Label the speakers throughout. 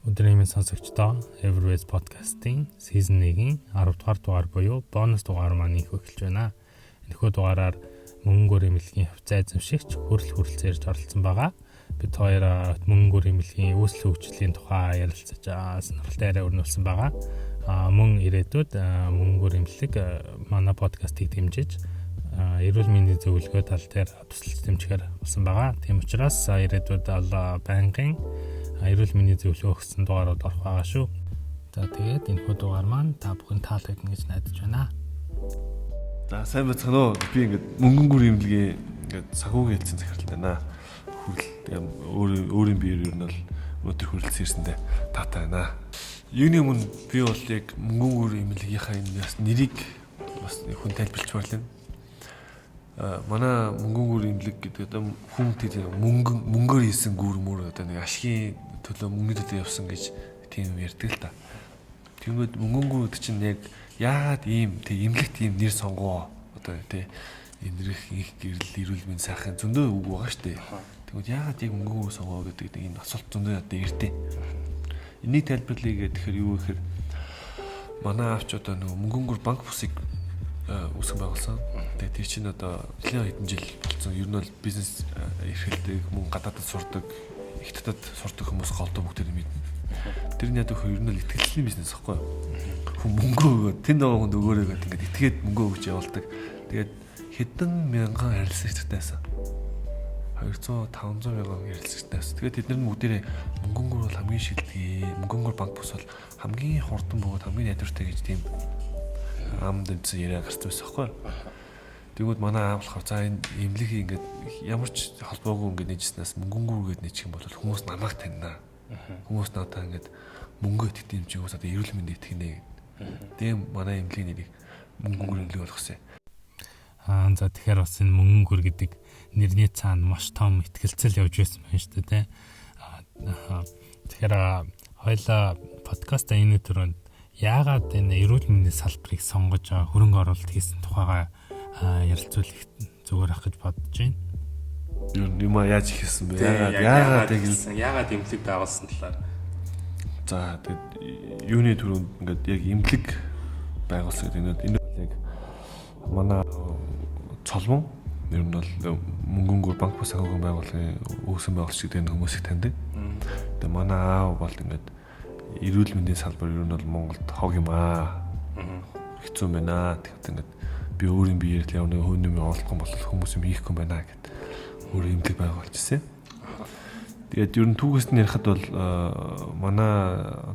Speaker 1: Өдрийн сонсогчдоо Everways podcast-ийн season 1-ийн 10 дугаар дугаар буюу бонус дугаар маань их эхэлж байна. Энэхүү дугаараар мөнгөөр эмнэлгийн хвцай эзэмшигч хүрэлцээрж оролцсон байгаа. Бид хоёр мөнгөөр эмнэлгийн үүсэл хөгжлийн тухай ярилцаж сонирхолтой яриа өрнүүлсэн байгаа. Мөн ирээдүйд мөнгөөр эмнэлэг манай подкастыг дэмжиж эрүүл мэндийн зөвлөгөө тал дээр тусалж дэмжихээр болсон байгаа. Тийм учраас ирээдүйд байнгын эрүүл мэндийн зөвлөгөө өгсөн дугаарууд орох байгаа шүү. За тэгээд энэ дугаар маань та бүхэн таалагдана гэж найдаж байна.
Speaker 2: За сайн байцгаана уу. Би ингээд мөнгөн гүр имлэгийн ингээд сахуугийн хэлцэн захирал байна. Хүрэл өөрийн биеэр ер нь бол өнөөдөр хүрэлцэн ирсэндээ таатай байна. Юуны өмнө би бол яг мөнгөн гүр имлэгийнхаа энэ бас нэрийг бас хүн тайлбарлаж байна. Манай мөнгөн гүр имлэг гэдэг одоо хүн тийм мөнгөөр хийсэн гүр мөр одоо нэг ашигын төлөө мөнгөний төлөө явсан гэж тийм ярьдаг л та. Тэгмээд мөнгөн гүр чинь яг яагаад ийм тийм имлэгт ийм нэр сонгоо одоо тийм энэрх их гэрэл эрүүл мэндийн сайхан зөндөө үг байгаа шүү дээ. Тэгмээд яагаад яг мөнгөн гүр сонгоо гэдэг энэ асуулт зөндөө одоо ирдэ. Энийг тайлбарлая гэхээр юу гэхээр манай авч одоо нөгөө мөнгөн гүр банк бусыг үүсгэн байгуулсан. Тэгээ тэр чинь одоо нэлээд хэдэн жил болсон. Ер нь бол бизнес эрхэлдэг, мөн гадаадд сурдаг, их татад сурдаг хүмүүс голдуу бүгд мэднэ. Тэр нь яг ер нь л ихтгэлийн бизнес аахгүй юу? Хүн мөнгө өгөөд тэнд байгаа хүнд өгөөрэй гэдэг ингээд итгээд мөнгө өгч явуулдаг. Тэгээд хэдэн мянган харилцагчтай байсан. 200 500 мянган харилцагчтай байсан. Тэгээд тэд нар бүгдээрээ мөнгөн гүр бол хамгийн шилдэг, мөнгөн гүр банк бус бол хамгийн хурдан бөгөөд хамгийн найдвартай гэж тийм амд дэмжсэн яриа гарсан байсан байхгүй. Тэгвэл манай аав болохоор за энэ имлэгийн ингээд ямар ч холбоогүй ингээд нэжснээс мөнгөн гүр гээд нэчих юм бол хүмүүс намайг таньнаа. Хүмүүс надаа ингээд мөнгө итгэдэг юм чи хүмүүс одоо эрүүл мэндийг итгэнэ гэдэг. Тийм манай имлэгийн нэрийг мөнгөн гүр имлэг болгосон.
Speaker 1: За тэгэхээр бас энэ мөнгөн гүр гэдэг нэрний цаана маш том ихтгэлцэл явж байсан байна шүү дээ. Тэгэхээр хоёлаа подкаст энэ төрөнд яагаад энэ эрүүл мэндийн салбарыг сонгож хөрөнгө оруулалт хийсэн тухайга ярилцуулах зүгээр ах гэж бодож байна.
Speaker 2: Юу юм яаж хийсэн бэ? Яагаад
Speaker 1: имлэг байгуулсан талаар.
Speaker 2: За тэгээд юуны төрөнд ингээд яг имлэг байгуулсан гэдэг энэ бол яг манай цолмон ер нь бол мөнгөн гүр банк бус агуулгын байгууллагын үүсгэн байгуулагч гэдэг хүмүүсийг таньдаг. Тэгээд манай аав бол ингээд эрүүл мэндийн салбар ер нь бол Монголд хог юм аа. Хэцүү байна. Тэгэхээр ингээд би өөрийн биеэр л явна хүн юм оруулах юм бол хүмүүс юм хийхгүй байна гэд өөр имлэг байгуулчихсан. Тэгээд ер нь түүгээс нь ярихад бол манай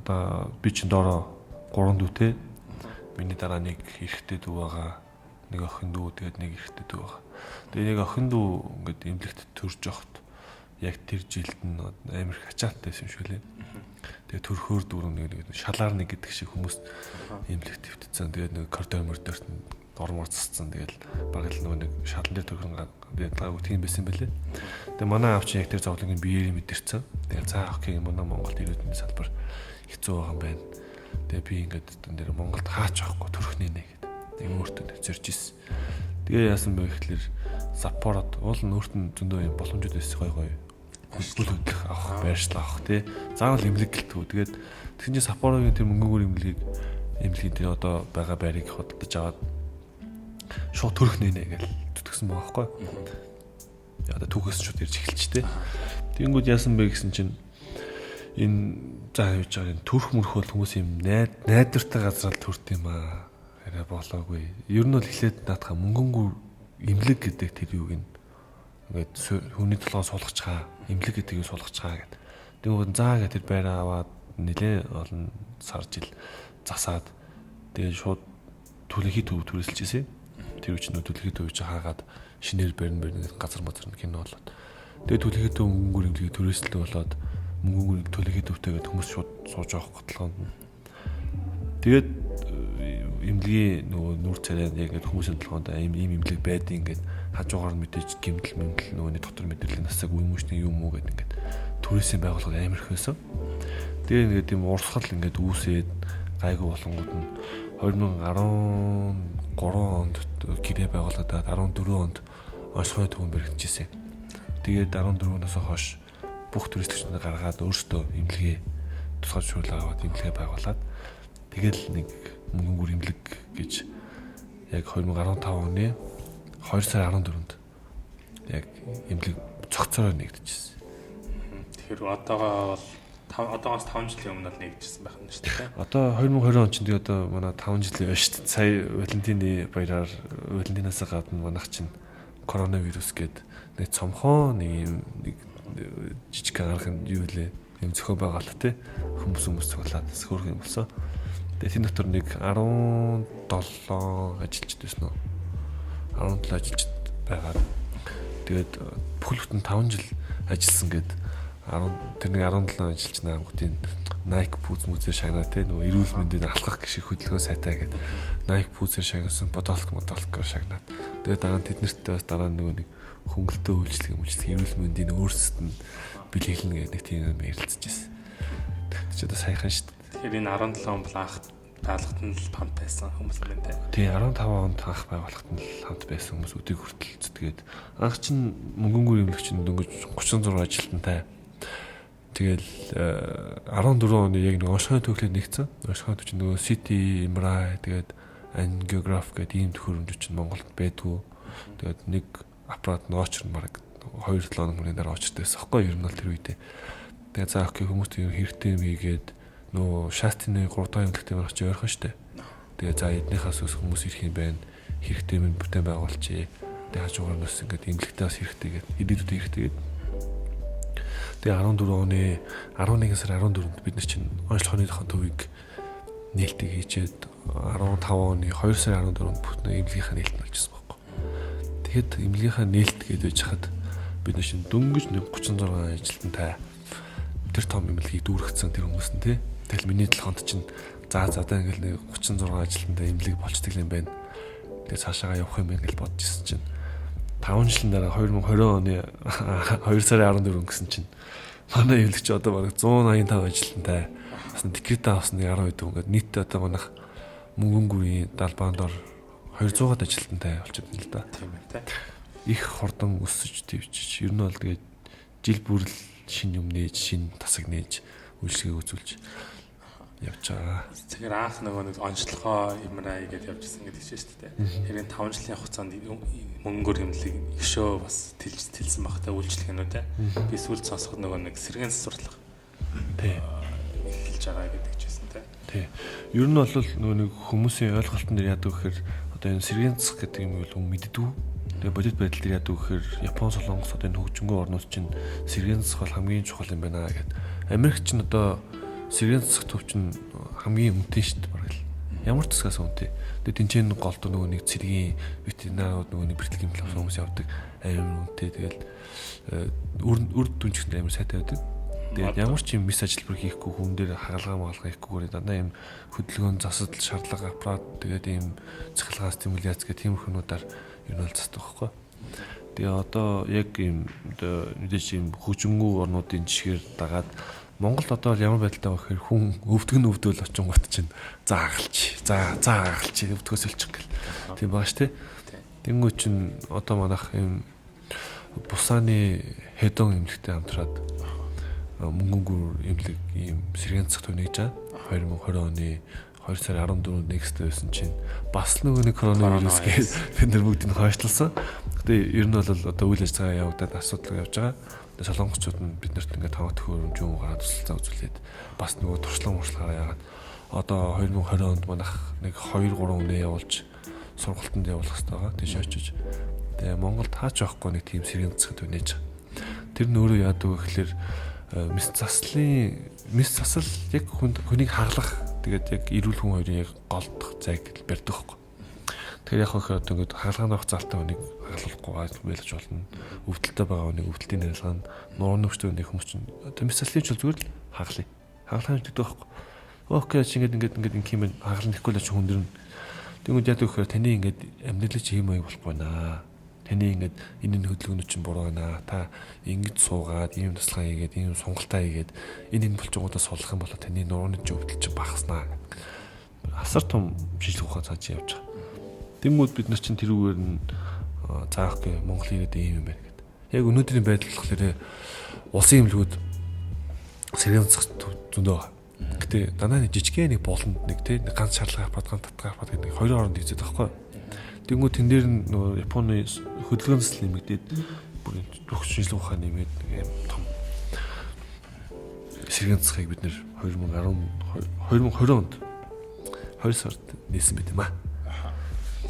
Speaker 2: одоо би ч доороо 3 дүүтэй. Миний дараа нэг эрэгтэй дүү байгаа. Нэг охин дүү тэгээд нэг эрэгтэй дүү байгаа. Тэгээд яг охин дүү ингээд имлэгт төрж явахт яг тэр жилд нь амар их ачаалттай байсан юм шиг лээ. Тэгээ төрхөөр дүүрэн нэг шалаар нэг гэдэг шиг хүмүүс имлэгт твтцэн. Тэгээд нэг коридор мөрдөрт дормор цацсан. Тэгээд баг л нэг шалан дээр төрхөн гаагүй тийм байсан байлээ. Тэгээ манай аав чинь яг тэр зовлонгийн биеэр мэдэрсэн. Тэгээд за окей манай Монголд эрүүл мэндийн салбар хэцүү байгаа юм байна. Тэгээ би ингээд тэн дээр Монголд хаач авахгүй төрхнээ нэ гэдэг. Тэгээ өөртөө зорж ирсэн. Тэгээ яасан бэ гэхэлэр Саппород уул нь өөртөө зөндөө юм боломжууд байсан гой хөлбөл хөдлөх авах байршлаа авах тий. Заавал имлэг гэлтгүү. Тэгээд тэгсэн чинь Саппорогийн тэр мөнгөөр имлэгийн тэр одоо байгаа байрыг хөдөлж аваад шууд төрөх нэ гэж зүтгэсэн байгаа байхгүй. Яа да түүхээс шууд ирж эхэлж тий. Тэнгүүд яасан бэ гэсэн чинь энэ за явж байгаа энэ төрх мөрхөл хүмүүс юм найдвартай газар л төрт юм аа. Арай болоогүй. Ер нь бол эхлээд наатаха мөнгөнгүр имлэг гэдэг тэр юуг ингээд хүний толгой суулгаж чаа, имлэг гэдгийг суулгаж чаа гэдэг. Тэгвэл заа гэдэг тэр байраа аваад нэлээ олон сар жил засаад тэгээд шууд түлхий төв түрээсэлжсэн. Тэр үчнөө түлхий төвж хаагаад шинээр барин газар мазар кино болоод. Тэгээд түлхий төв мөнгөнгүр имлэгийг түрээсэлдэг болоод мөнгөнгүр түлхий төвтэйгээд хүмүүс шууд сууж авах готлогоо. Тэгээд имлэгийн нөгөө нүр царай яг ингээд хүмүүсийн толгойд ийм имлэг байдаг ингээд хажуугаар нь мэдээж гэмтэл нөгөөний дотор мэдрэлийн насаг үеимшний юм уу гэдэг ингээд түрээсийн байгууллага амар их байсан. Тэгээ ингээд тийм урсгал ингээд үүсээд гайгүй болонгууд нь 2013 онд гэрээ байгуулагдаад 14 онд онцгой төвөн баригдчихсэн. Тэгээд 14-өөс хойш бүх туристчдыг гаргаад өөрсдөө имлэгээ тусгай зөвшөөрөл аваад имлэгээ байгуулад тэгэл нэг мөнгөнгөр имлэг гэж яг 2015 оны 2 сарын 14-нд яг имлэг цогцороор нэгдэжсэн.
Speaker 1: Тэгэхээр одоогоос 5 жилийн өмнө нэгдэжсэн байх нь шүү дээ.
Speaker 2: Одоо 2020 он чинь одоо манай 5 жилийн байна шүү дээ. Сая Валентины баяраар Валентинаас гадна манайх чинь коронавирус гээд нэг цомхон нэг жижиг арган юу лээ юм зөхөө байгаа л тэ хүмүүс цуглаад хөөрх юм болсон. Тэгээ тийм дотор нэг 17 ажилчид байсан уу? 17 ажилчид байгаад тэгээд бүхэл бүтэн 5 жил ажилласан гээд тэр нэг 17 ажилч наамгтын Nike пүүз шагнаа те нөгөө эрүүл мэндийн алхах гişиг хөдөлгөөн сайтай гээд Nike пүүзээр шагнасан бодолк шагнаад тэгээд дараа нь тэднэртээ бас дараа нөгөө нэг хөнгөлтөө үйлчлэг эрүүл мэндийн өөрсдөд нь бэлэглэнэ гэдэг тийм юм ярилцчихсэн. Тэгэж одоо саяхан шүү дээ.
Speaker 1: Тэгэхээр энэ 17 он бол анх даалгад нь л хамт байсан хүмүүс юм байна те.
Speaker 2: Тий 15 онд анх байгууллагад нь л хамт байсан хүмүүс өдийг хүртэл зүтгээд анх чинь мөнгөнгөр эмнэлэг чинь дөнгөж 36 ажилтнтай. Тэгэл 14 оны яг нэг онцгой төглөө нэгцэн. Онцгой төч нөгөө City, Imrai тэгээд Angiograph гэдэг ийм төхөөрөмж чинь Монголд байдгүй. Тэгээд нэг аппарат ноочр мараг 2-7 хоногийн дараа очирдээс аахгүй ер нь бол тэр үедээ. Тэгээд за окей хүмүүст юм хэрэгтэй юм ийгээд нөө шаастины 3 дахь эмнэлэгтэй байх чи ойрхон штэ. Тэгээд за эднийхээс ус хүмүүс ирэх юм байна. Хэрэгтэй юм бүтээн байгуулчих. Тэгээд хажуугаар нь бас ингээд эмнэлэгтэй бас хэрэгтэй гээд эдгүүд хэрэгтэй гээд. Тэгээ 14 оны 11 сар 14-нд бид нар чинь онцлогооны төвийг нээлтийг хийчээд 15 оны 2 сарын 14-нд бүтэн эмнэлгийнхаа нээлт нь болчихсон байхгүй. Тэгэхэд эмнэлгийнхаа нээлт гэж байж хаад бид нар чинь дөнгөж 36 ажилтнтай тэр том эмнэлгийг дүүргэсэн тэр хүмүүс нь тий. Тэгэл миний толгонд чинь за даа ингээл 36 ажилтнтай эмнэлэг болчдөг юм байна. Тэгээ цаашаа явах юм ингээл бодож ирсэн чинь 5 жилийн дараа 2020 оны 2 сарын 14 гэсэн чинь манай эмнэлэгч одоо бараг 185 ажилтнтай бас декрет авсан 10 хэд ингээд нийтдээ одоо манайх мөнгөнгөрийн далбаандор 200-аад ажилтнтай болчихсон л да.
Speaker 1: Тийм ээ те.
Speaker 2: Их хурдан өсөж твчиж ер нь бол тэгээд жил бүрл шин юм нээж шин тасаг нээж үйлчлэгээ үзүүлж явж байгаа.
Speaker 1: Тэгэхээр анх нэг онцлогоо Imrai гэдээ явжсэн гэдэг чинь шүү дээ. Тэгэхээр 5 жилийн хугацаанд мөнгөөр хэмнэлийг өгшөө бас тэлсэн баг та үйлчлэгнүүд те. Би сүүл сонсоход нэг сэргэн засварлага.
Speaker 2: Тий.
Speaker 1: Эхэлж байгаа гэдэг чийсэн те.
Speaker 2: Тий. Ер нь бол нэг хүмүүсийн ойлголтон дээр яадаг гэхээр одоо энэ сэргэн засах гэдэг юм бол мэддэггүй. Тэгээ бодит байдал дээр яадаг гэхээр Япон, Солонгос одоо энэ хөгжингөө орнууд чинь сэргэн засах бол хамгийн чухал юм байна гэд. Америк чинь одоо сэргэн засах төв чинь хамгийн үнэтэй шүү дээ бараг л. Ямар ч засгаас үнэтэй. Тэгээ тэнцэн голд нөгөө нэг цэргийн ветеринарууд нөгөө нэг бэртлэг юмлах хүмүүс явдаг амар үнэтэй. Тэгэл үр дүнчгт амар сайтай байдаг. Тэгээд ямар ч юм мис ажилбар хийхгүй хүн дээр хагалгаа хийхгүйгээр дандаа юм хөдөлгөөн засал шаардлага аппарат тэгээд ийм цахилгаан стимуляц гэх тийм хүмүүдээр ер нь л засдаг байхгүй. Тэгээ одоо яг ийм одоо мэдээж ийм хөгжингүү орнуудын жишгээр дагаад Монголд одоо ямар байдалтай байх гэхээр хүн өвдгөл очингууд чинь заагалч өвдгөөс өлчих гэл. Тийм бааш тий. Тэнгүү чинь одоо манайх ийм Бусааны Хэдон эмнэлэгтэй хамтраад мөнгөнгөр эмнэлэг ийм сэргэн засах төв нэгж 2020 оны 2 сарын 14-нд нэгстэй байсан чинь бас нөгөө нэг коронавирус гээд бид нар бүгдийг хойшлуулсан. Гэтэ ер нь бол одоо үйл ажиллагаа явагдаад асуудал явж байгаа. Солонгосчууд нь биднэрт ингээд таваа төхөөрөмж юм гараад тусалцаа үзүүлээд бас нөгөө туршлага яагаад одоо 2020 онд манайх нэг 2-3 үнэ явуулж сургалтанд явуулах хэрэгтэй байгаа. Тийш очиж. Тэгээ Монголд хаач байхгүй нэг тийм сэргэн засах төв нээж. Тэр нь өөрөө яадаг вэ гэхээр мис засал яг хүнийг хаглах тэгээд яг эрүүл хүн хоёрын яг голдох зайг барьдаг байхгүй. Тэгэхээр яг хөө одоо ингээд хагалгааны авах залтаа хүнийг хагалахгүй байлж болно. Өвдөлтөй байгаа хүнийг өвдөлтийн харилцаанд нуурын өвчтөй нэг хүмүүс чинь одоо мис заслын ч зүгээр л хаглая. Хагалгаа гэдэг байхгүй. Окей чи ингээд юм хагална гэхгүй л чи хүндэрнэ. Тэгвэл яадаг гэхээр таны ингээд амьдралч хийм аяг болохгүй наа. Таны ингээд энэ хөдөлгөөнүүд чинь буруу байна. Та ингэж суугаад ийм туслахаа хийгээд ийм сунгалтаа хийгээд энэ булчингуудаа суллах юм бол таны нуурны өвдөл чинь багаснаа. Асар том шийдлэх ухаан цааш явж байгаа. Тэнгүүд бид нар чинь тэрүүгээр нь заахгүй Монгол ирээд ийм юм байна гэдэг. Яг өнөөдрийн байдал болохоор улсын эмнэлгүүд сэргэн засах зөндөө. Гэтэ дандаа нэг жижигхэн нэг болонд нэг тий ганц шаардлага аваад ганц татгаа аваад гэдэг хоёрын хооронд хийдэг байхгүй. Тэнгүү тэн дээр нөгөө Японы хөдөлгөөн засал нэмэгдээд бүр бүх шинжилгээ ухаан нэмээд нэг юм том сэргийн засгийг бид нэр 2020 онд 2 сард нээсэн байт юм аа.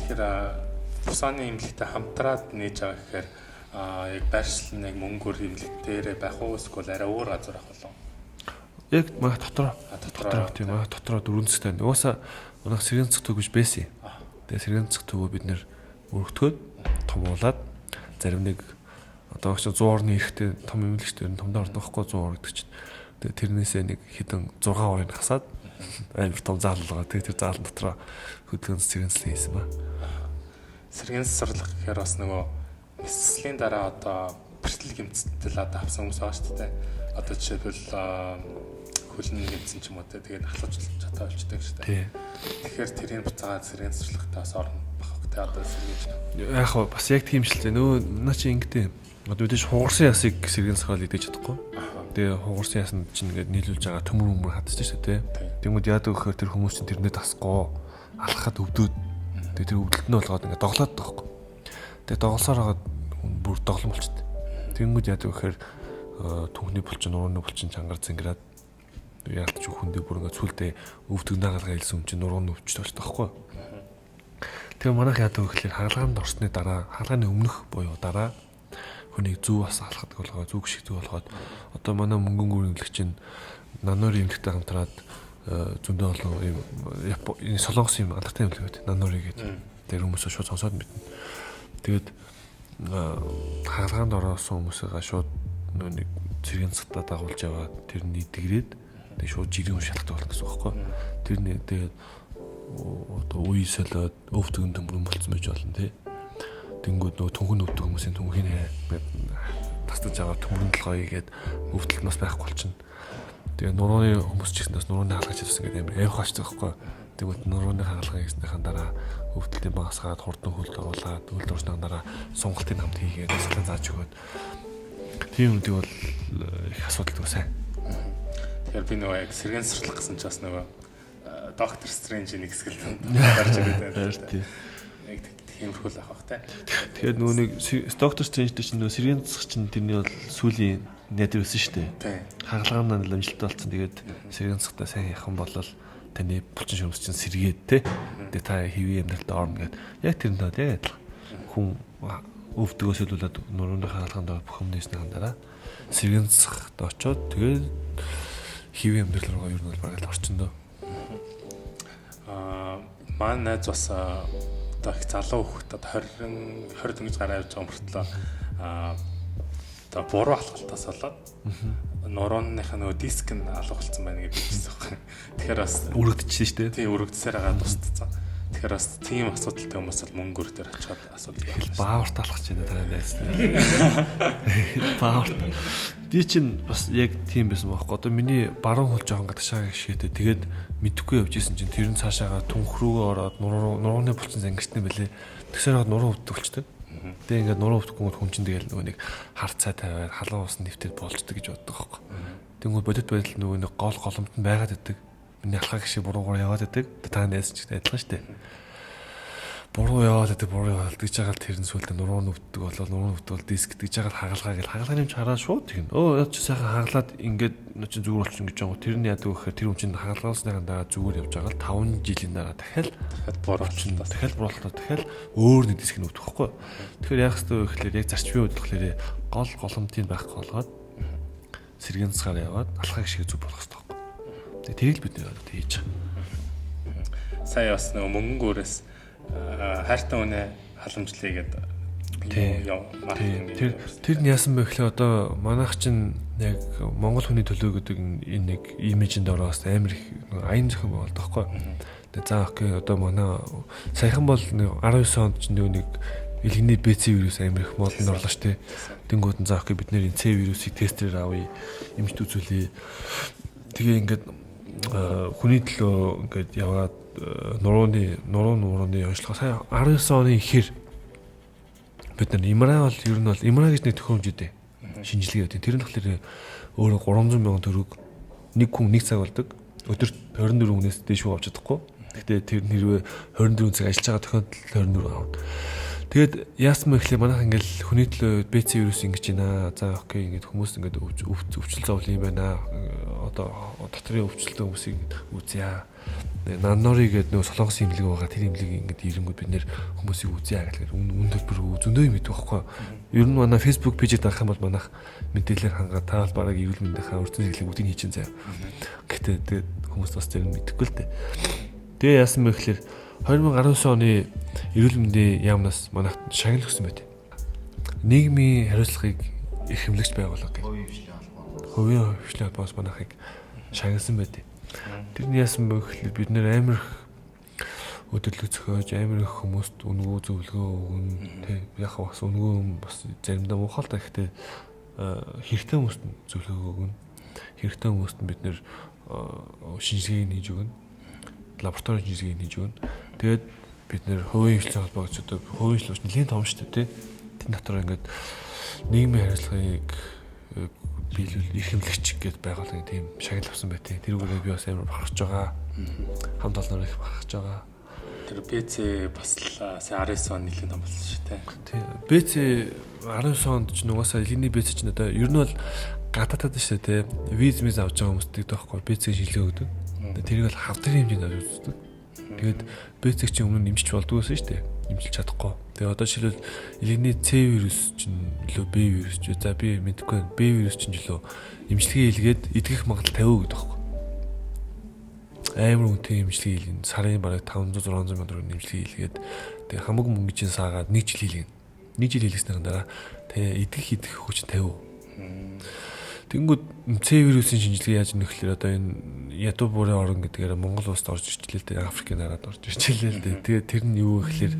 Speaker 1: Тэгэхээр Пусаны имлэгтэй хамтраад нээж байгаа гэхээр яг байршлын яг мөнгөөр имлэг дээрээ байх уу эсвэл арай өөр газар авах болов?
Speaker 2: Яг маа дотроо тийм аа дотроо дөрвөн цэгтэй. Угаасаа унах сэргийн засаг төгөж байсан. Тэгээ сэргийн засаг төгөө бид нэр өргөтгөөд томуулаад зарим нэг одоо ч 100 орны эрэхтэй том имлэгчдэр нь томдоо ордог байхгүй 100 ор гэдэг чинь. Тэгээ тэрнээсээ нэг хэдэн 6 орыг хасаад амар том заалгаа. Тэгээ тэр заалан дотроо хөдөлгөөн сэргийн засаг хийсэн ба.
Speaker 1: Сэргийн засварлах гэхээр бас нөгөө нислэлийн дараа одоо бэртэл гэмцэтэл одоо авсан хүмүүс байгаа шүү дээ. Одоо жишээлбэл хөлн гэмцэн ч юм уу тэгээд ахлаж чадаа болчтой шүү дээ. Тэгэхээр тэрийг буцаагаад сэргийн засварлагтаа бас орно багх тэ одоо сэргийж.
Speaker 2: Яг хоо бас яг тийм шилжээ. Нөгөө наа чи ингэдэй. Одоо үдэж хугарсан ясыг сэргийн засвал идэж чадахгүй. Тэгээ хугарсан ясанд чинь ингээд нийлүүлж байгаа төмөр хатчих шүү дээ. Тэнгүүд яадаг гэхээр тэр хүмүүс чинь тэрнээ тасахгүй алхахад өвдөөд тэгээ тэр өвдөлт нь болгоод ингээд доглоод байгаа байхгүй. Тэгээ доголсоор хагаад бүр доглон болчихдээ. Тэнгүүд яадаг гэхээр түүхний булчин нурууны булчин чангаар зинграад яалтч хүндээ бүр ингээд сүлдээ өвдөг нагалгаа хэлсэн юм чинь нурууны өвчтэй болчихдог байхгүй. Тэгээ манайх яадаг гэхээр хаалгаанд орсны дараа хаалгааны өмнөх буюу дараа хүнийг зүү бас алхадаг болгоо зүг шигдэг болгоод одоо манай мөнгөн гүрэмлэг чинь нанори имлэгтэй хамтраад зөндөө олон юм солонгос юм алдартай имлэг байт нанори гэдэг. Тэр хүмүүсээ шууд сонсоод мэднэ. Тэгээд хаалгаанд ороосон хүмүүсээ шууд нэг цэргийн цатаа дагуулж яваад тэрний дэгрээд тэгээд шууд жирийн шалтгаан болно гэсэн үг байхгүй. Тэрний тэгээд одоо үе солиод өвдгөн төмрөн болцсон байж болно тий. Тэнгүүд нөгөө түнхэн өвдөг хүмүүсийн түнхийн тастаж аваад төмрөн толгой игээд өвдөлт нас байхгүй болчихно. Тэгээ нурууны хүмүүс ч гэсэн бас нурууны хаалгаж ирсэн гэдэг юм эвх очдог байхгүй. Тэгвэл нурууны хаалгаа хийснийхэн дараа өвдөлтийн багасгаад хурдан хөлд оруулаад хөлд орсны дараа сунгалтын хамт хийгээд цэцлэн зааж өгөөд тийм үдэг бол их асуудалтай сайн.
Speaker 1: Тэгэхээр би нөгөө яг сэргийн засварлах гэсэн чинь бас нөгөө доктор Стрэнжийн нэг хэсгэл гарч ирээд байна. Яг тиймэрхүү л авах те.
Speaker 2: Тэгэхээр нөгөө нэг доктор Стрэнжтэй чинь нөгөө сэргийн засах чинь тэрний бол сүүлийн найдвар өссөн шүү дээ. Хагалгаанаа амжилттай болсон. Тэгээд сэргийн засахтаа сайн явах юм бол таны булчин шөмс чинь сэргээд те. Тэгээд та хэвийн амьдралд орно гэд. Яг тэр нь яг адилхан. Хүн өвдгөөс илүүлээд нурууны хаалганд орох бүх юмнээсний дараа сэргийн засахд очоод тэгээд хэвийн амьдрал руугаа ер нь бол бараг л орчиндөө.
Speaker 1: Маань найз бас одоо их залуу хөхт одоо 20 дөнгөж гараа явж байгаа мөртлөө одоо буруу алхалтаас болоод нурууныхаа нөгөө диск нь алга болсон байна гэж хэлсэн байна. Тэгэхээр бас
Speaker 2: өргөдчихсэн шүү дээ.
Speaker 1: Тийм өргөдсээр байгаа тусцсан. Тэгэхээр бас тийм асуудалтай хүмүүс бол мөнгөөр дээр очиод асуудал байна.
Speaker 2: Бааварт алхаж байна дараа найз. Бааварт. Би чинь бас яг тийм байсан байхгүй. Одоо миний баруун хөл жоохон гадагшаа гişгээтэй. Тэгээд мэдхгүй явж исэн чинь тэр нь цаашаага түнх рүүгээ ороод нурууны булчин зангирчсан байлээ. Тэгсээр хаад нуруу өвдөлчтэй. Тэгээ ингээд нуруу өвдөхгүй хүн чинь тэгэл нөгөө нэг хар цай тавиад халуун усан нэвтэр болждаг гэж боддог байхгүй. Тэнгүүд бодит байдал нөгөө нэг гол голомт нь байгаад байдаг. Миний алхаа гişиг буруугаар яваад байдаг. Та найз ч адилхан шүү дээ. Буруу яваад гэж байгаа тэр нь сүлдээ нурууны өвддөг болол нурууны өвдөл диск гэж байгаа хагалгаа гэл хагалгааны юм хараад шууд тэгнэ. Яа чи сайхан хаглаад ингээд чи зүгээр болчихно гэж байгаа. Тэр нь яадаг вэ гэхээр тэр хүн чинь хагалгаасныхаа дараа зүгээр явж байгаа л 5 жилийн дараа дахиад буруулчихна. Дахиад буруулалтаа дахиад өөр нэг диск нь өвдөх байхгүй. Тэгэхээр яах ёстой вэ гэхээр яг зарчмын үед болохоор гол голомтын байхгүй болгоод сэргийн засгаар яваад алхаа гişиг зүг болгох ёстой байхгүй. Тэрийг бид нэр хийж байгаа.
Speaker 1: Сая бас нөгөө мөнгөнгөөрөөс хайртай үнэ халамжлъя гэдэг.
Speaker 2: Тэр нь яасан бэ гэхлээр одоо манайх чинь яг Монгол хүний төлөө гэдэг энэ нэг имижэнд ороос амар их аян зохион болдог байхгүй. Тэгээ заах гээ одоо манай саяхан бол 19 онд чинь нэг элгэний БЦ вирус амар их модонд орлоо штэ. Тэнгүүд нь заах гээ бид нэр энэ С вирусыг тестерээр авъя, эмчт үзүүлье. Тэгээ ингээд хүний төлөө ингээд яваад нурууны онцлогоо сая 19 оны ихэр бид нар имра бол ер нь бол имра гэж нэг төхөөрөмж өгдөө. Шинжилгээ өгдөө. Тэр нь болохоор өөрөө 300 сая төгрөг нэг хүн нэг цаг болдог. өдөрт 24 хүнээс дээш авч чадахгүй. Гэхдээ тэр нэрвээ 24 цаг ажиллаж байгаа тохиолдолд 24 аав. Тэгээд яасан бэ гэхлээр манайх ингээл хүний төлөө БЦ вирус ингэж байна. За окей ингээд хүмүүс ингээд өвчлөл зовлон юм байна. Одоо дотрын өвчлөлтөө хүмүүсийг үзье. Наннори гэдэг нөө солонгос имлэг байгаа. Тэр имлэг ингээд ирэнгүүд бид нэр хүмүүсийг үзье гэхлээр үн төлбөр зөндөө юм идэх байхгүй. Ер нь манай Facebook пэйжэд дарах юм бол манайх мэдээлэлээр хангаа таавал бараг эрүүл мэндийн өртөн зэрэглэг үүдийг хийчин заяа. Гэхдээ тэгээд хүмүүс бас тэр нь мэдэхгүй л дээ. Тэгээ яасан бэ гэхлээр 2019 оны эрүүл мэндийн яамнаас манайх шагнал өгсөн байт. Нийгмийн хариуцлагыг эрхэмлэгч байгууллага гэх. Хувийн хөгжлийн холбоос манайхыг шагналсан байт. Тэрний яасан бэ гэхлээр бид нэр амар их өдөрлөг зөхиож амар их хүмүүст үнгөө зөвлөгөө өгнө. Тэг яг бас үнгөө бас заримдаа муухай л та гэхдээ хэрэгтэй хүмүүст зөвлөгөө өгнө. Хэрэгтэй хүмүүст бид нэр шинжилгээг хийж өгнө. Лаборатори шинжилгээг хийж өгнө. Тэгээд бид нэр хувийн хөгжлийн холбоо гэж одоо хувийн хөгжлөж нэлийн том шүү дээ. Тэр дотор ингээд нийгмийн хариуцлагыг биелүүл эрхэмлэгч гэдээ байгууллагын тийм шагнал авсан байт. Тэрүүгээр би бас амар бахархаж байгаа. Хамт олноор их бахархаж байгаа.
Speaker 1: Тэр БЦ бас л сая 19 он нэлийн том болсон шүү дээ.
Speaker 2: Тийм. БЦ 19 онд ч нугасаа элгэний БЦ ч надаа ер нь бол гадаадад шүү дээ. Виз миз авч байгаа хүмүүстээ тоохгүй БЦ шилжүүлээ өгдөг. Тэрийг бол хавдрын хэмжээнд авч үздэг. Тэгээд БЦ-г чинь өмнө нэмжиж болдгоо байсан шүү дээ. Нэмжиж чадахгүй. Тэгээ одоо жишээлбэл элгэний С вирус чинь лөө Б вирус ч за би мэдэхгүй байна. Б вирус чинь лөө эмчилгээ хийлгээд идэх магадлал 50% гэдэг байхгүй. Амар үнэтэй эмчилгээ хийлгэн сарын бараг 500 600 мянган төгрөг эмчилгээ хийлгээд тэгээ хамаг мөнгө чинь саагаад 1 жил хийлгэн. 1 жил хийлгэснээр дараа тэгээ идэх хүч 50%. Тэнгүүд С вирусын шинжилгээ яаж нөхлөөр одоо энэ ядуу бүрийн орн гэдгээр Монгол улсад орж ирчлээ л дээ, Африкийн нараад орж ирчлээ л дээ. Тэгээд тэр нь юу гэхэлэр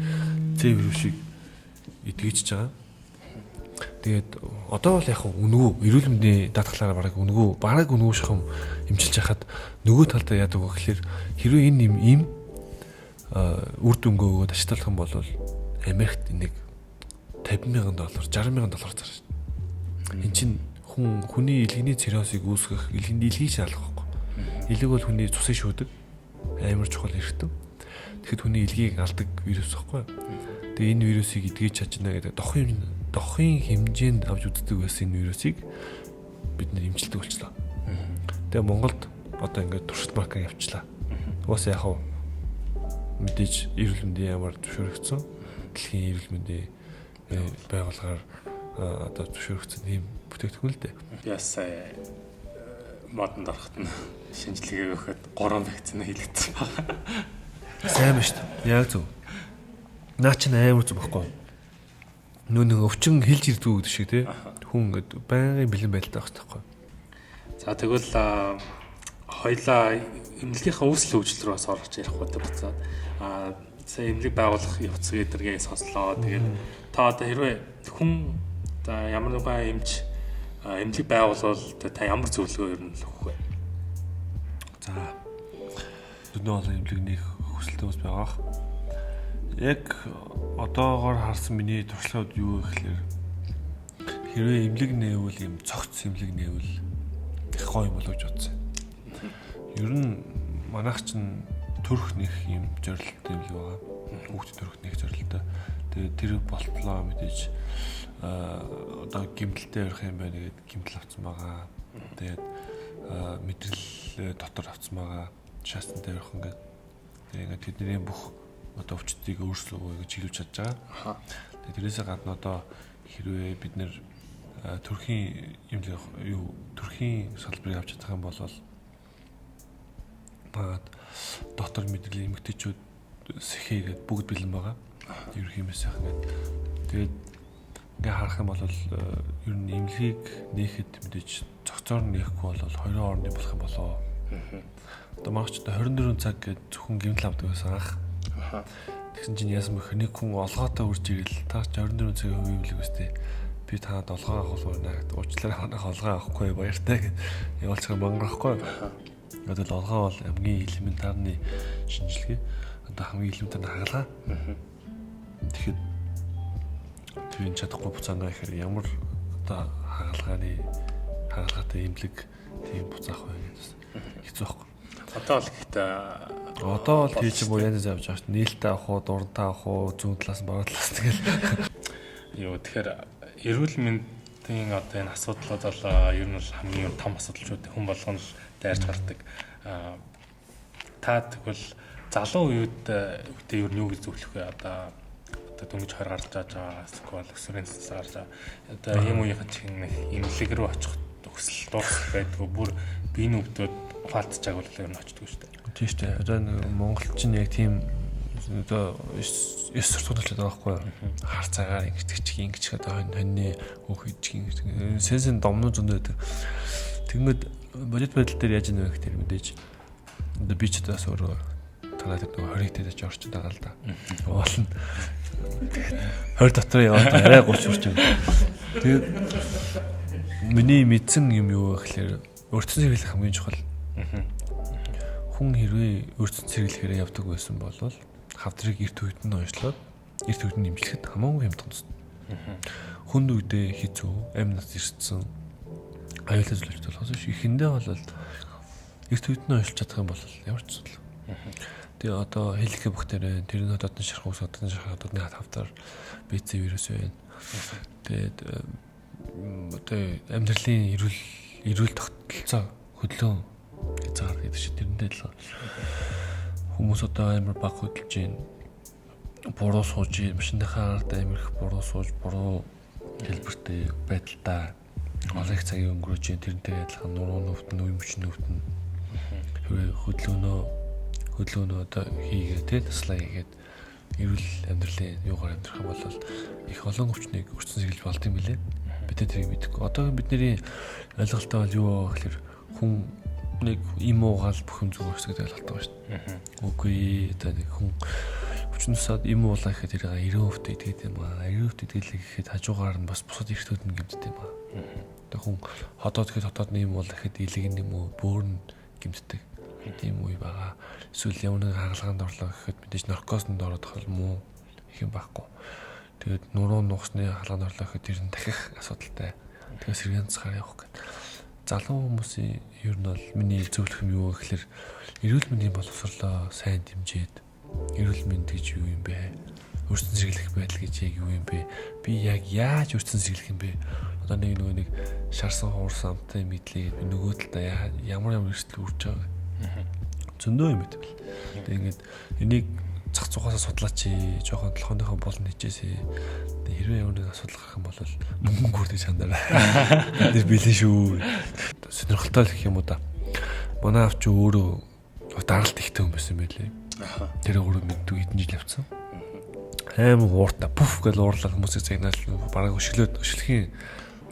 Speaker 2: С вирусыг идэгч байгаа. Тэгээд одоо бол яг үнгүү эрүүл мэндийн даатгалаараа бараг үнгүү шахам эмчилж хахад нөгөө талдаа яадаг вэ гэхэлэр хэрвээ энэ им үр дүнгээ өгөөд ашиглах юм бол Америкт нэг $50,000 $60,000 зарж байна. Энд чинь хүний илгэний циррозыг үүсгэх илгийг шаарлах байхгүй. Илэг бол хүний цусыг шүүдэг. Амар чухал эрхтэн. Тэгэхэд хүний илгийг алдаг вирус байхгүй. Тэгээ энэ вирусыг эдгэж чадна гэдэг дохын хэмжээнд авч үздэг байсан энэ вирусыг бид нэр эмчилдэг болчихлоо. Тэгээ Монголд одоо ингээд туршилт маркаа явуулчлаа. Уус яг хав мэдээж эрүүл мэндийн ямар зөвшөөрөгдсөн дэлхийн эрүүл мэндийн байгууллагаар одоо зөвшөөрөгдсөн ийм бүтээгдэхүүн л дээ.
Speaker 1: Би бас модонд ороход нь шинжилгээ өгөхөд 3 вакцины хийлгэсэн байна.
Speaker 2: Сайн ба шүү дээ. Яг зөв. Наа чи амар зүг байхгүй. Нэг өвчин хэлж ирдгүү гэдэг шиг тий. Хүн ингээд байнгын бэлэн байдалтай байх хэрэгтэй.
Speaker 1: За тэгвэл хоёлаа эмнэлгийнхаа үүсэл хөгжил рүү бас орж ярих гэдэг буцаад сая эмнэлэг байгуулах явц гэдэргээ сонслоо. Тэгээд та одоо хэрвээ хүн ямар нэгэн эмнэлэг байгуулвал та ямар зөвлөгөө ер нь өгөх вэ?
Speaker 2: За. Өнөө олон эмнэлэг нэг хүсэлтэй ус байгаа. Яг одоогоор харсан миний туршлагууд юу гэхээр хэрвээ эмнэлэг нээвэл юм цогц эмнэлэг нээвэл их гоё юм болов гэж бодсон. Ер нь манайх чинь төрөх нэх юм зорилттой эмнэлэг байгаа. Хүүхд төрөх нэх зорилттой. Тэгээд тэр болтлоо мэдээж одоо гимтэлтэй ярих юм байна гэдэг гимтэл авсан байгаа. Тэгээд мэдрэл дотор авсан байгаа. Шаастантай ярих ингээд. Тэгээд тэдний бүх одоо өвчтдийг өөрчлөө гэж хэлж чадж байгаа. Тэгээд тэрээсээ гадна одоо хэрвээ бид нэр төрхийн эмнэлэг төрхийн салбарыг авч чадах юм бол дотор мэдрэл эмэгтэйчүүд сэхээгээд бүгд бэлэн байгаа. Ерөнхийдөө сайхан гэдэг. Тэгээд ингээ харах юм бол ер нь эмнэлгийг нээхэд мэдээж цогцоор нээхгүй бол 2 орны болох юм болоо. Одоо магч 24 цаг гэж зөвхөн гэмтэл авдаг байсан ах. Тэгсэн чинь яасан бэхэр нэг хүн олгоотой үрж ирэл та 24 цагийн хувийн эмнэлэг үстэй. Би танад олгоо авах болно гэдэг. Уучлаарай манайх олгоо авахгүй баяртай гэж явуулчихсан мангахгүй. Одоо л олгоо бол хамгийн элементарны шинжилгээ. Одоо хамгийн элементарны хагалгаа. Тэгэхэд тэр чадахгүй буцаанаа ихээр ямар одоо хагалгаатай эмнэлэг тийм буцаах вэ гэдээс хэцүү байхгүй.
Speaker 1: Одоо л гэхдээ
Speaker 2: одоо бол би чи боо янз явж байгаа шүү. Нээлттэй авах уу, дурантай авах уу, зүүн талаас нь баруун талаас тэгэл.
Speaker 1: Юу тэгэхээр эрүүл мэндийн одоо энэ асуудлууд бол ер нь хамгийн том асуудал шүү дээ. Хүн болгоно л дайрч гардаг. Та тэгвэл залуу үедээ ер нь юу гэж зөвлөх вэ? Одоо дөнгөж 20 гарч байгаа эсвэл өсвөрийн цэцэл гарч байгаа. Одоо ийм үеийнхэн чинь имлэг рүү очих хүсэл дуусах байдгүй бүр биеийн өвдөд ухаалтчааг бол ер нь очдөг шүү дээ.
Speaker 2: Тийм шүү дээ. Одоо монголчин яг тийм одоо 9 сурталчлаад байгаа байхгүй юу? Хар цагаар ингэж одоо хоньны өөх хийчих сэнсэн домнууд зөндөө байдаг. Тэгмэд бодит байдал дээр яаж нэг гэхээр мэдээж одоо би ч бас өөрөө танаад нөгөө 20 дэж орчод байгаа л да. Уулна. 20 дотор яваад арай 30 хүрч байгаа. Тэгээд миний мэдсэн юм юу гэхээр өртсөн сэргийлэх хамгийн чухал. Хүн хэрвээ өртсөн сэргийлэхээр явдаг байсан бол хавдрыг эрт үед нь онцлоод эрт үед нь нэмжлэхэд хамаагүй хямдхан тусна. Хүнд үедээ хэцүү, амь нас ирсэн аюултай зүйлүүд болохоос ихэндээ бол эрт үед нь онцлж чадах юм бол ямар ч зүйл. Тэгээ одоо хэлэхэ бактери тэрний хотодны шарх ус хотодны хавдар БЦ вирус байна. Тэгээд одоо амьдралын эрүүл тогтолцоо хөдлөн хязгаар гэдэг шиг тэрнтэй л хүмүүс одоо амар баг хөдөлж байна. Буруу сууж, машиныхаа ард амар их буруу сууж, буруу хэлбэртэй байдалтай олон их цагийг өнгөрөөж, тэрнтэй адилхан нуруу нүвтэн, үе мөчн нүвтэн хөдөлгөөнөө одоо хийгээ тэ таслаа хийгээд эрүүл амьдралын юугаар амьдрах юм бол их олон өвчнийг өртсөн сэргийлж болд юм билээ. Бид тэрийг мэдэхгүй. Одоо бидний ойлголттой бол юу гэхээр хүн нэг им уугаал бүх юм зүгээр хэсгээд ойлголттой байна шүү дээ. Үгүй одоо нэг хүн өвчнөсөд им уулаа гэхэд тэрийг 90% идгээд юм аа. 90% идгэлээ гэхэд хажуугаар нь бас бусад эртүүд нь гэмтдэг юм аа. Одоо хүн хотоод гэхэд хотоодны им уулаа гэхэд илэг юм уу бөөр нь гэмтдэг. Тийм үе байгаа. Эсвэл ямар нэг хагалгаанд орлоо гэхэд мэдээж наркознд ороод хол муу их юм байхгүй. Тэгээд нуруу нуусны хаалганд орлоо гэхэд тэр нь дахих асуудалтай. Тэгээд сэргийн цахаар явах гэдэг. Залуу хүмүүсийн ер нь бол миний зөвлөх юм юу гэхээр эрүүл мэндийн боловсролоо сайн дэмжиж эрүүл мэнд гэж юу юм бэ? Өртсөн сэргийлэх байдал гэж яг юу юм бэ? Би яг яаж өртсөн сэргийлэх юм бэ? Одоо нэг шарсан хуурсан амтай мэдлээ гэдэг нөгөө талдаа ямар эрсдэл үрж байгаа. Зөндөө юм байдаг. Тэгээ ингээд энийг зах зугаас судлаач жоохон толгойнхоо болон хийжээсэй. Хэрвээ ямар нэг асуудал гарах юм бол мөнгө хүрдэж чандараа. Тэр бэлэн шүү. Сонирхолтой л гэх юм уу да. Манай авч өөрөө даралт ихтэй хүн байсан байлээ. Тэр өөрөө мэддэг хэдэн жил явцсан. Амар ууртаа пүф гэж уурлах хүмүүсийг загнаал бараг өшөлхийн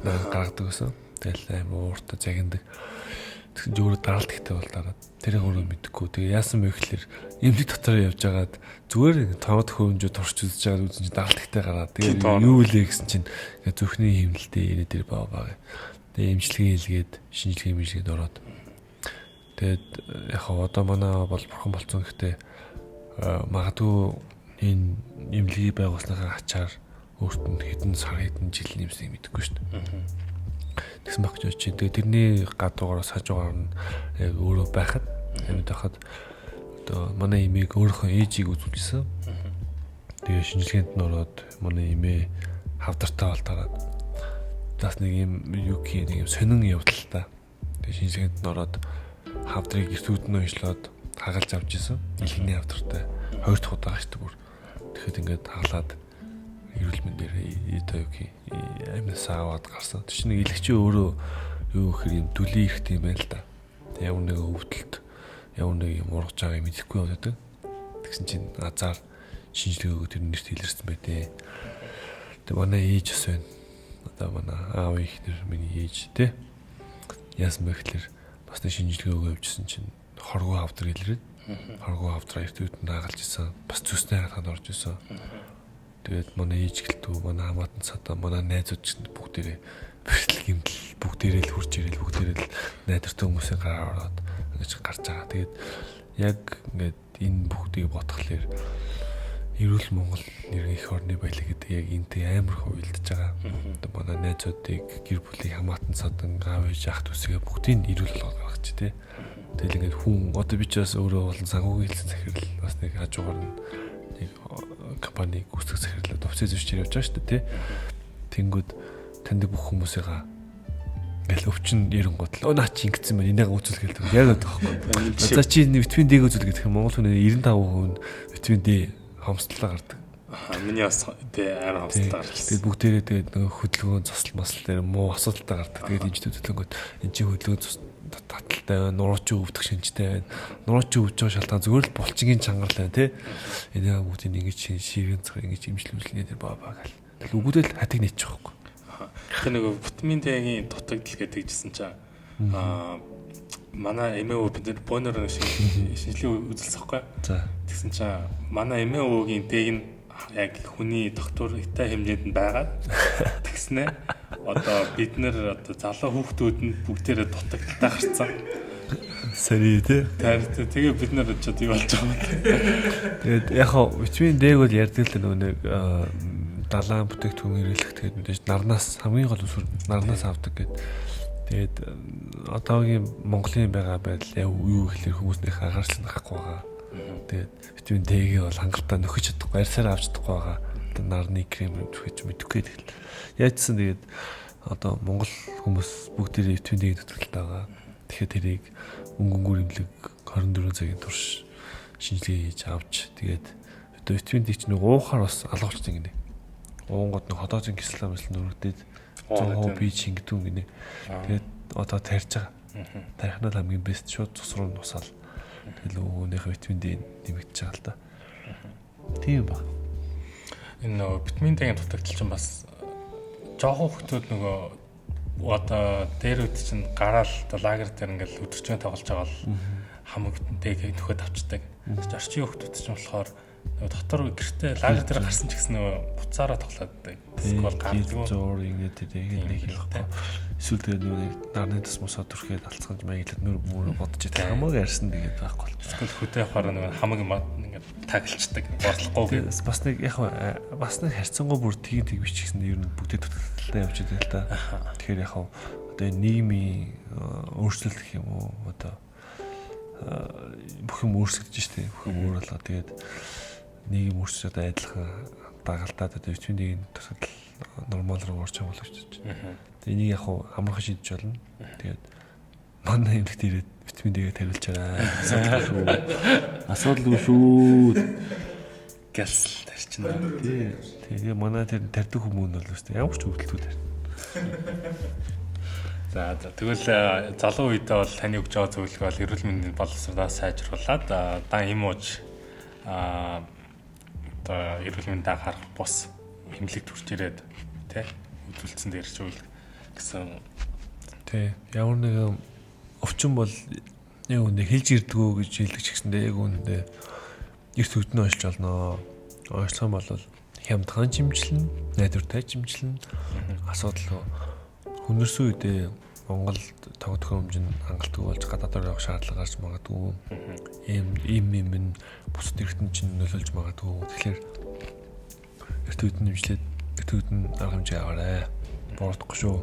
Speaker 2: гаргадаг гэсэн. Тэгэл амар ууртаа загнадаг. Тэгсэн чинь өөрөө даралт ихтэй бол дараад тэр өөрөө мэдхгүй. Тэгээ яасан бэ гэхээр эмнэлэг дотор явж байгаад зүгээр томд хөөмжөө турч үзэж байгаад үзэн чинь даралт ихтэй гараад тэгээ юу илээ гэсэн чинь зүрхний хэмнэлтэд ирээд тэр баа. Тэгээ эмчилгээ хийлгээд шинжилгээ ороод тэгээд яг одоо манай бол бурхан болцсон гэхдээ магадгүй энэ эмнэлгийг байгуулсныхаа ачаар өөрт нь хэдэн сар хэдэн жил нэмснийг мэдэхгүй шүү дээ. Тэгсэн баг гэж чинь тэгээ тэрний гадуугаар хажуугаар нь өөрөө байхад амьд байхад одоо манай эмээг өөрийнхөө ээжийг үзүүлсэн. Тэгээ шинжилгээнд нь ороод манай эмээ хавдартай бол дараад бас нэг юм сонин явдал та. Тэгээ шинжилгээнд нь ороод хавдрыг эртүүд нь уншлаад хагалж авч исэн. Илгэний хавдартай 2 дахь удаа гашдаг бүр. Тэгэхэд ингээд хаглаад эрүүл мэндээр амнасаа аваад гарсан. Тэр чинь илэгчээ өөрөө юу гэхээр юм дүлийн ихт юм байл та. Ямар нэг өвдөлт, ямар нэг юм ургаж байгааг мэдэхгүй байдаг. Тэгсэн чинь азар шинжилгээг тэр нэрт хэлэрсэн байдээ. Тэгээ манай ээж бас байна. Одоо манай аав их тэр миний ээж те. Яасан бэ гэхээр бас нэг шинжилгээг явуулсан чинь хоргоо хавдар илрээд хоргоо хавдраа эртүүд нь аагалж исэн. Бас зүсний хатанд орж исэн. Тэгээд манай ээж гэлтүү, манай хамаатан цаатаа, манай найзууд ч бүгдээрээ бэртэл гимтэл бүгдээрээ л хурж ирэл бүгдээрээ л найдвартай хүмүүсийн гараар ороод ингэж гарч байгаа. Тэгээд яг ингээд энэ бүгдийг бодхолоор эрүүл Монгол нэрийн эх орны баялаг гэдэг яг энтэй амар хувилдаж байгаа. Одоо манай найзуудыг гэр бүлийг хамаатан садан аав ээж ах дүүсгээ бүгдийг эрүүл болгоод гаргач тий. Тэгэл ингээд хүн одоо би ч бас өөрөө болон санхүүгийн хэлсэн захирал бас нэг хажуугаар нэг компаниг гүйцэтгэх захирлаа төвцөө зөвчөр явж байгаа шүү дээ тий. Тэнгүүд таньдаг бүх хүмүүсээгаа ингээл өвчин эренгууд л наа чи ингэсэн байна энийг үзүүлэх гэдэг яг байдаг байхгүй. За чи витамин D үзүүл гэдэг юм Монгол хүний 95% витамин D хомсдлоо гардаг.
Speaker 1: Миний бас арай хомсдлоо гардаг.
Speaker 2: Тэгээд бүгдээрээ тэгээд нөгөө хөдөлгөөн цосл масл дээр муу асуудалтай гардаг. Тэгээд энэ ч хөдөлгөөнгөд энэ чи хөдөлгөөн таталтай байна, нуруучин өвдөх шинжтэй байна. Нуруучин өвж байгаа шалтгаан зүгээр л булчингийн чангарал байна тий. Энэ бүгдийг ингэж ширгэн цаг ингэж имжлүүлнэ дээр баа гал. Тэгэл үгүүдэл хатыг нийтчих واخгүй.
Speaker 1: Тэр нөгөө витамин D-гийн дутагдал гэдэг жисэн чинь манай эмээ бид нар бонор шинжилгээ үзүүлсэхгүй.
Speaker 2: За.
Speaker 1: Тэгсэн чинь манай эмээ өвгийн дэг нь яг хүний доктортой хэмжээнд нь байгаа. Тэгснэ одоо бид нар одоо залуу хүүхдүүд нь бүгдээрээ дутагдaltaй гарцсан.
Speaker 2: Сари тий.
Speaker 1: Тэгээ бид нар ч одоо юу болж байгаа юм.
Speaker 2: Тэгээд яг хаа витамин D-г бол ярьдаг л нөгөө нэг далайн бүтээгдэхүүн хэрэглэх тэгээд мэдээж нарнаас хамгийн гол үсвэр нарнаас авдаг гэдэг. Тэгээд одоогийн Монголын байгаа байдал яг юу гэхэлэр хүмүүснийх анхаарсан байхгүй байгаа. Тэгээд витамин D-г бол хангалттай нөхөж чадахгүй, арьсаар авч чадахгүй байгаа. Одоо нарны крем өгч мэдэхгүй тэгэл. Яажсан тэгээд одоо Монгол хүмүүс бүгдээрээ витамин D-г дутагдaltaй байгаа. Тэгэхээр тэрийг өнгөнгөр имлэг 24 цагийн турш шинжилгээ хийж авч тэгээд одоо витамин D ч нэг уухаар бас алгуулсан гинэ. Уунгууд нэг хотоожин кислам мэслэн өргөдөд 100% би чингдүүн гинэ. Тэгээд одоо тарьж байгаа. Тарихнаа хамгийн бест шууд цус руу нусаал. Тэгэл өөнийхөө витамин D нэмэгдэж байгаа л да. Тийм ба.
Speaker 1: Энэ нөгөө витамин D-ийн дутагдал чинь бас жоохон хүмүүс нөгөө одоо дээр үт чинь гараал лагер дээр ингээл өдөржингөө тоглож байгаа л хамаг дээг нөхөд авчдаг. Орчин хүмүүс чинь болохоор дотор гэртээ лагер дээр гарсан ч гэсэн нөгөө буцаараа тоглоод байдаг. Эсвэл гардаг.
Speaker 2: Зур ингээд нэг хэлэхгүй. Эсвэл тэгээд нөгөө нарны тас мосоо түрхээд алцгаж маяглаад нүр бодож идэх хамаагүй ярьсан тэгээд байхгүй.
Speaker 1: Эсвэл хөдөө явахаар нөгөө хамаг ингээд таглцдаг. Борлохгүй.
Speaker 2: Бас нэг яг бас нэг харьцангуй бүр тийг биш гэсэн ер нь бүгдээ тутагталтай явж байгаа л да. Тэгэхээр яг одоо нийгмийн өөрчлөлт гэх юм уу одоо бүх юм өөрчлөгдөж штеп. Бүх юм өөр болоо тэгээд нийгэм өөрчлөлтөд адилхан дагалдаад одоо витамин D-ийн тусгал нормал руу орж байгаа боловч. Тэгээд энийг яг амархан шийдэж болно. Тэгээд манай эмэгт ирээд витамин D-гээ тавилчаарай. Асуудал шүү.
Speaker 1: Гэлс тарчна.
Speaker 2: Тэгээ манай тэр тарьдаг хүмүүс бол өстэй ямар ч өвдөлтүүд тарь.
Speaker 1: За тэгвэл залуу үедээ бол таны өгж байгаа зөвлөгөө бол эрүүл мэндийн боловсролоо сайжруулад дан юм ууж одоо эрүүл мэндэд анхаарах бус эмнэлэг төрж ирээд тий үзүүлсэн дээр ч үл гэсэн
Speaker 2: тий ямар нэг өвчин бол яг үндэ хэлж ирдгүү гэж хэлдэг ч гэсэндээ яг үндэ эрт өвдөн олж олноо. Ойлцсон бол хямдхан чимчлэн, найдвартай чимчлэн асуудал хүнэрсэн үедээ Монголд тогтмол хэмжээнд хангалтгүй болж гадаадаар явах шаардлага гарч магадгүй. Ийм нь бусад эрдэнэ чинь нөлөөлж магадгүй. Тэгэхээр эрт өвдөн нэмжлээд эрт өвдөн арга хэмжээ аваарай. Боордохгүй шүү.